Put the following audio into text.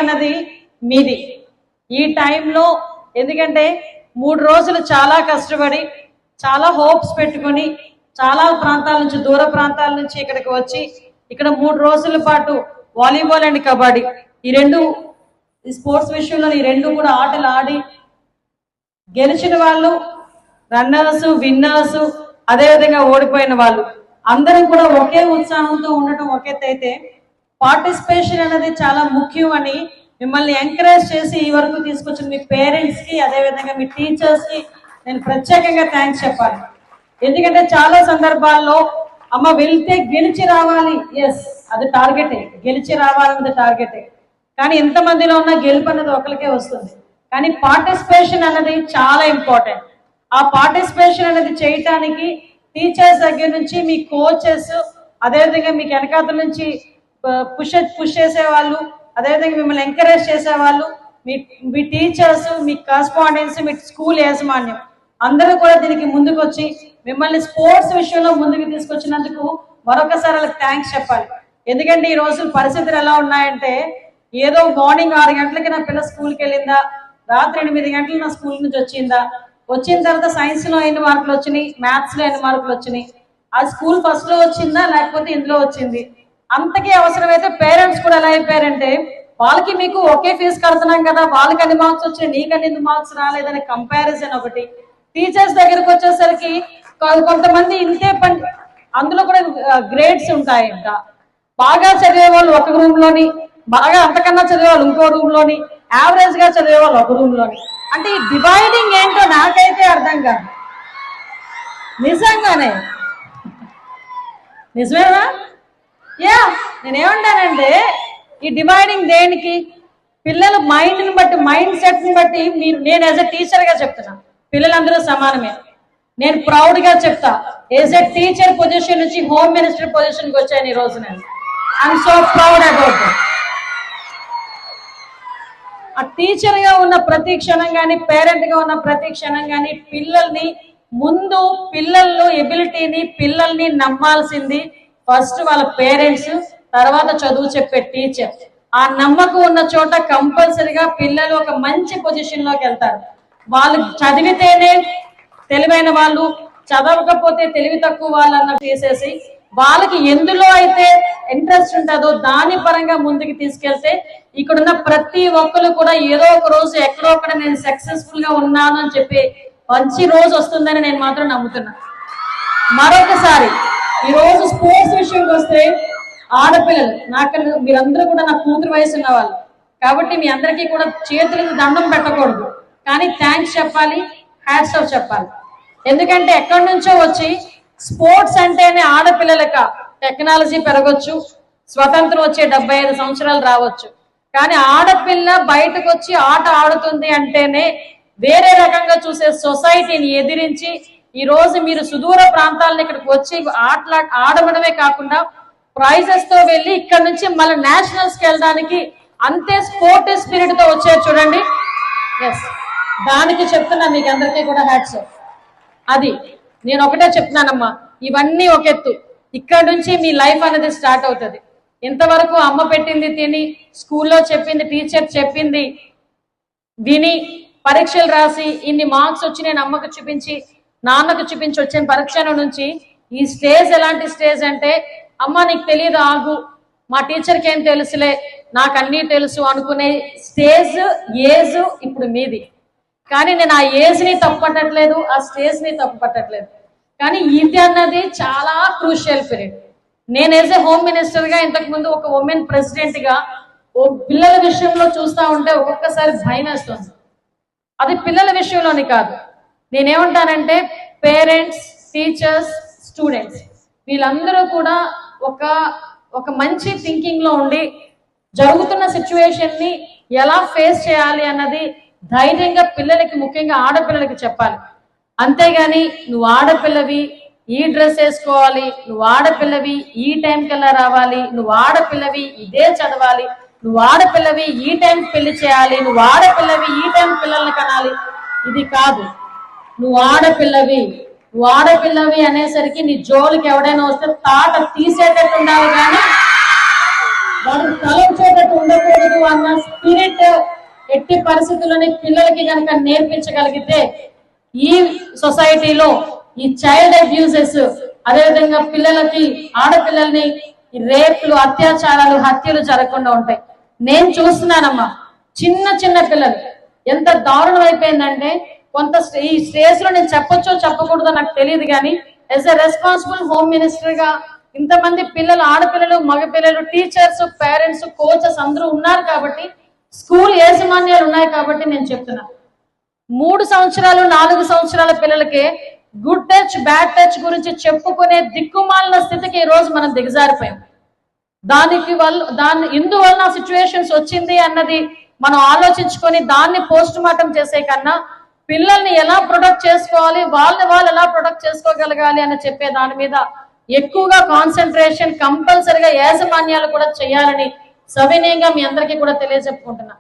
అన్నది మీది ఈ టైంలో. ఎందుకంటే 3 రోజులు చాలా కష్టపడి చాలా హోప్స్ పెట్టుకొని చాలా ప్రాంతాల నుంచి దూర ప్రాంతాల నుంచి ఇక్కడికి వచ్చి ఇక్కడ 3 రోజుల పాటు వాలీబాల్ అండ్ కబడ్డీ ఈ రెండు స్పోర్ట్స్ విషయంలో ఈ రెండు కూడా ఆటలు ఆడి గెలిచిన వాళ్ళు, రన్నర్స్, విన్నర్స్, అదేవిధంగా ఓడిపోయిన వాళ్ళు అందరం కూడా ఒకే ఉత్సాహంతో ఉండటం ఒక ఎత్తు అయితే పార్టిసిపేషన్ అనేది చాలా ముఖ్యం అని మిమ్మల్ని ఎంకరేజ్ చేసి ఈ వరకు తీసుకొచ్చిన మీ పేరెంట్స్ కి అదేవిధంగా మీ టీచర్స్ కి నేను ప్రత్యేకంగా థ్యాంక్స్ చెప్పాలి. ఎందుకంటే చాలా సందర్భాల్లో అమ్మ వెళ్తే గెలిచి రావాలి, ఎస్ అది టార్గెటే, గెలిచి రావాలన్నది టార్గెటే. కానీ ఎంతమందిలో ఉన్న గెలుపు అన్నది ఒకరికే వస్తుంది. కానీ పార్టిసిపేషన్ అన్నది చాలా ఇంపార్టెంట్. ఆ పార్టిసిపేషన్ అనేది చేయటానికి టీచర్స్ దగ్గర నుంచి మీ కోచెస్, అదేవిధంగా మీకు వెనకాతల నుంచి పుష్ చేసేవాళ్ళు, అదేవిధంగా మిమ్మల్ని ఎంకరేజ్ చేసేవాళ్ళు, మీ టీచర్స్, మీ కరస్పాండెన్స్, మీ స్కూల్ యాజమాన్యం అందరూ కూడా దీనికి ముందుకు వచ్చి మిమ్మల్ని స్పోర్ట్స్ విషయంలో ముందుకు తీసుకొచ్చినందుకు మరొకసారి వాళ్ళకి థ్యాంక్స్ చెప్పాలి. ఎందుకంటే ఈ రోజు పరిస్థితులు ఎలా ఉన్నాయంటే ఏదో మార్నింగ్ 6 గంటలకి నా పిల్ల స్కూల్కి వెళ్ళిందా, రాత్రి 8 గంటలు నా స్కూల్ నుంచి వచ్చిన తర్వాత సైన్స్ లో ఎన్ని మార్కులు వచ్చినాయి, మ్యాథ్స్ లో ఎన్ని మార్కులు వచ్చినాయి, ఆ స్కూల్ ఫస్ట్ లో వచ్చిందా లేకపోతే ఇందులో వచ్చింది. అంతకీ అవసరమైతే పేరెంట్స్ కూడా ఎలా అయిపోయారంటే వాళ్ళకి మీకు ఒకే ఫీజు కడుతున్నాం కదా, వాళ్ళకి అన్ని మార్క్స్ వచ్చినాయి నీకని ఎందుకు మార్క్స్ రాలేదని కంపారిజన్ ఒకటి. టీచర్స్ దగ్గరకు వచ్చేసరికి కొంతమంది ఇంతే పని, అందులో కూడా గ్రేడ్స్ ఉంటాయి. ఇంకా బాగా చదివే వాళ్ళు ఒక రూమ్ లోని, బాగా అంతకన్నా చదివే వాళ్ళు ఇంకో రూమ్ లోని, యావరేజ్ గా చదివే వాళ్ళు ఒక రూమ్ లోని. అంటే ఈ డివైడింగ్ ఏంటో నాకైతే అర్థం కాదు. నిజంగానే నిజమేనా? నేనేమంటానంటే ఈ డివైడింగ్ దేనికి? పిల్లల మైండ్ని బట్టి, మైండ్ సెట్ని బట్టి నేను యాజ్ ఎ టీచర్గా చెప్తున్నా, పిల్లలందరూ సమానమే. నేను ప్రౌడ్గా చెప్తా, యాజ్ ఎ టీచర్ పొజిషన్ నుంచి హోమ్ మినిస్టర్ పొజిషన్కి వచ్చాను ఈ రోజు. నేను I'm so proud about it. ఆ టీచర్గా ఉన్న ప్రతి క్షణం కానీ, పేరెంట్గా ఉన్న ప్రతి క్షణం కానీ పిల్లల్ని ముందు పిల్లల్లో ఎబిలిటీని, పిల్లల్ని నమ్మాల్సింది ఫస్ట్ వాళ్ళ పేరెంట్స్, తర్వాత చదువు చెప్పే టీచర్. ఆ నమ్మకం ఉన్న చోట కంపల్సరిగా పిల్లలు ఒక మంచి పొజిషన్ లోకి వెళ్తారు. వాళ్ళు చదివితేనే తెలివైన వాళ్ళు, చదవకపోతే తెలివి తక్కువ వాళ్ళు అన్న చేసేసి వాళ్ళకి ఎందులో అయితే ఇంట్రెస్ట్ ఉంటుందో దాని పరంగా ముందుకు తీసుకెళ్తే ఇక్కడున్న ప్రతి ఒక్కరు కూడా ఏదో ఒక రోజు ఎక్కడో ఒకడ నేను సక్సెస్ఫుల్ గా ఉన్నాను అని చెప్పి మంచి రోజు వస్తుందని నేను మాత్రం నమ్ముతున్నా. మరొకసారి ఈ రోజు స్పోర్ట్స్ విషయంకి వస్తే ఆడపిల్లలు, నాకన్నా మీరందరూ కూడా నా కూతురు వయసు ఉన్న వాళ్ళు కాబట్టి మీ అందరికీ కూడా చేతులకు దండం పెట్టకూడదు, కానీ థ్యాంక్స్ చెప్పాలి, హ్యాట్స్ ఆఫ్ చెప్పాలి. ఎందుకంటే ఎక్కడి నుంచో వచ్చి స్పోర్ట్స్ అంటేనే ఆడపిల్లలక టెక్నాలజీ పెరగొచ్చు, స్వతంత్రం వచ్చే 75 సంవత్సరాలు రావచ్చు, కానీ ఆడపిల్ల బయటకు వచ్చి ఆట ఆడుతుంది అంటేనే వేరే రకంగా చూసే సొసైటీని ఎదిరించి ఈ రోజు మీరు సుదూర ప్రాంతాలను ఇక్కడికి వచ్చి ఆడమడమే కాకుండా ప్రైజెస్ తో వెళ్ళి ఇక్కడ నుంచి మళ్ళీ నేషనల్స్ కి వెళ్ళడానికి అంతే స్పోర్టివ్ స్పిరిట్ తో వచ్చారు చూడండి. ఎస్, దానికి చెప్తున్నా మీకు అందరికీ కూడా హ్యాట్స్. అది నేను ఒకటే చెప్తున్నానమ్మా, ఇవన్నీ ఒక ఎత్తు, ఇక్కడ నుంచి మీ లైఫ్ అనేది స్టార్ట్ అవుతుంది. ఇంతవరకు అమ్మ పెట్టింది తిని, స్కూల్లో చెప్పింది, టీచర్ చెప్పింది విని, పరీక్షలు రాసి ఇన్ని మార్క్స్ వచ్చి నేను అమ్మకు చూపించి నాన్నకు చూపించి వచ్చిన పరీక్ష నుంచి ఈ స్టేజ్ ఎలాంటి స్టేజ్ అంటే అమ్మ నీకు తెలియదు ఆగు, మా టీచర్కి ఏం తెలుసులే, నాకు అన్నీ తెలుసు అనుకునే స్టేజ్, ఏజ్ ఇప్పుడు మీది. కానీ నేను ఆ ఏజ్ని తప్పు పట్టట్లేదు, ఆ స్టేజ్ని తప్పు పట్టట్లేదు, కానీ ఇది అన్నది చాలా క్రూషియల్ పీరియడ్. నేను యాజ్ ఏ హోమ్ మినిస్టర్గా ఇంతకుముందు ఒక ఉమెన్ ప్రెసిడెంట్గా పిల్లల విషయంలో చూస్తూ ఉంటే ఒక్కొక్కసారి భయం వేస్తుంది. అది పిల్లల విషయంలోని కాదు, నేనేమంటానంటే పేరెంట్స్, టీచర్స్, స్టూడెంట్స్ వీళ్ళందరూ కూడా ఒక మంచి థింకింగ్ లో ఉండి జరుగుతున్న సిచ్యువేషన్ ని ఎలా ఫేస్ చేయాలి అన్నది ధైర్యంగా పిల్లలకి, ముఖ్యంగా ఆడపిల్లలకి చెప్పాలి. అంతేగాని నువ్వు ఆడపిల్లవి ఈ డ్రెస్ వేసుకోవాలి, నువ్వు ఆడపిల్లవి ఈ టైం కల్లా రావాలి, నువ్వు ఆడపిల్లవి ఇదే చదవాలి, నువ్వు ఆడపిల్లవి ఈ టైం పెళ్లి చేయాలి, నువ్వు ఆడపిల్లవి ఈ టైం పిల్లల్ని కనాలి, ఇది కాదు. నువ్వు ఆడపిల్లవి అనేసరికి నీ జోలికి ఎవడైనా వస్తే తాట తీసేటట్టు ఉండాలి, కానీ వాడికి తలంచేటట్టు ఉండకూడదు అన్న స్పిరిట్ ఎట్టి పరిస్థితుల్లోని పిల్లలకి కనుక నేర్పించగలిగితే ఈ సొసైటీలో ఈ చైల్డ్ అబ్యూసెస్, అదేవిధంగా పిల్లలకి, ఆడపిల్లల్ని రేపులు, అత్యాచారాలు, హత్యలు జరగకుండా ఉంటాయి. నేను చూస్తున్నానమ్మా, చిన్న చిన్న పిల్లలు ఎంత దారుణం అయిపోయిందంటే, కొంత ఈ స్టేజ్ లో నేను చెప్పొచ్చో చెప్పకూడదో నాకు తెలియదు, కానీ as a responsible home minister గా ఇంతమంది పిల్లలు, ఆడపిల్లలు, మగపిల్లలు, టీచర్స్, పేరెంట్స్, కోచెస్ అందరూ ఉన్నారు కాబట్టి, స్కూల్ యాజమాన్యాలు ఉన్నాయి కాబట్టి నేను చెప్తున్నా, 3 సంవత్సరాలు 4 సంవత్సరాల పిల్లలకే గుడ్ టచ్ బ్యాడ్ టచ్ గురించి చెప్పుకునే దిక్కుమాలిన స్థితికి ఈ రోజు మనం దిగజారిపోయాం. ఇందువల్ల సిచ్యువేషన్స్ వచ్చింది అన్నది మనం ఆలోచించుకొని దాన్ని పోస్ట్ మార్టం చేసే కన్నా పిల్లల్ని ఎలా ప్రొటెక్ట్ చేసుకోవాలి, వాళ్ళు ఎలా ప్రొటెక్ట్ చేసుకోగలగాలి అని చెప్పే దాని మీద ఎక్కువగా కాన్సన్ట్రేషన్ కంపల్సరిగా యాజమాన్యాలు కూడా చేయాలని సవినయంగా మీ అందరికీ కూడా తెలియజెప్పుకుంటున్నా.